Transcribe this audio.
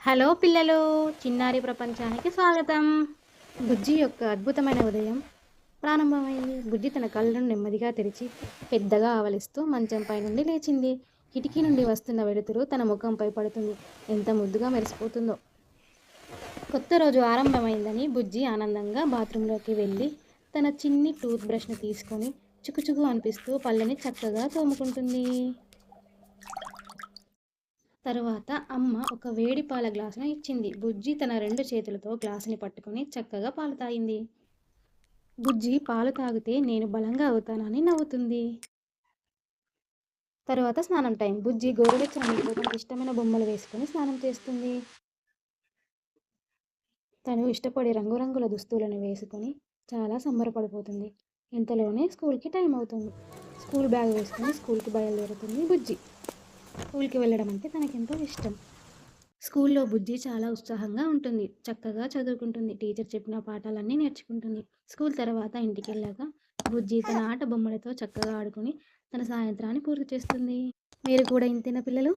Hello పిల్లలు, చిన్నారి ప్రపంచానికి స్వాగతం. బుజ్జి యొక్క అద్భుతమైన ఉదయం ప్రారంభమైంది. బుజ్జి తన కళ్ళను నెమ్మదిగా తెరిచి పెద్దగా ఆవలిస్తూ మంచంపై నుండి లేచింది. కిటికీ నుండి వస్తున్న వెలుతురు తన ముఖంపై పడుతుంది. ఎంత ముద్దుగా మెరిసిపోతుందో. కొత్త రోజు ఆరంభమైందని బుజ్జి ఆనందంగా బాత్రూంలోకి వెళ్ళి తన చిన్ని టూత్ బ్రష్ను తీసుకొని చుకుచుకు అనిపిస్తూ పళ్ళని చక్కగా తోముకుంటుంది. తరువాత అమ్మ ఒక వేడి పాల గ్లాసును ఇచ్చింది. బుజ్జి తన 2 చేతులతో గ్లాసుని పట్టుకొని చక్కగా పాలు తాగింది. బుజ్జి పాలు తాగితే నేను బలంగా అవుతానని నవ్వుతుంది. తరువాత స్నానం టైం. బుజ్జి గోరువెచ్చని నీటిలో తనకి ఇష్టమైన బొమ్మలు వేసుకొని స్నానం చేస్తుంది. తను ఇష్టపడే రంగురంగుల దుస్తులను వేసుకొని చాలా సంబరపడిపోతుంది. ఇంతలోనే స్కూల్కి టైం అవుతుంది. స్కూల్ బ్యాగ్ వేసుకొని స్కూల్కి బయలుదేరుతుంది బుజ్జి. స్కూల్కి వెళ్ళడం అంటే తనకెంతో ఇష్టం. స్కూల్లో బుజ్జి చాలా ఉత్సాహంగా ఉంటుంది. చక్కగా చదువుకుంటుంది. టీచర్ చెప్పిన పాఠాలన్నీ నేర్చుకుంటుంది. స్కూల్ తర్వాత ఇంటికెళ్ళాక బుజ్జి తన ఆట బొమ్మలతో చక్కగా ఆడుకొని తన సాయంత్రాన్ని పూర్తి చేస్తుంది. మీరు కూడా ఇంతేనా పిల్లలు?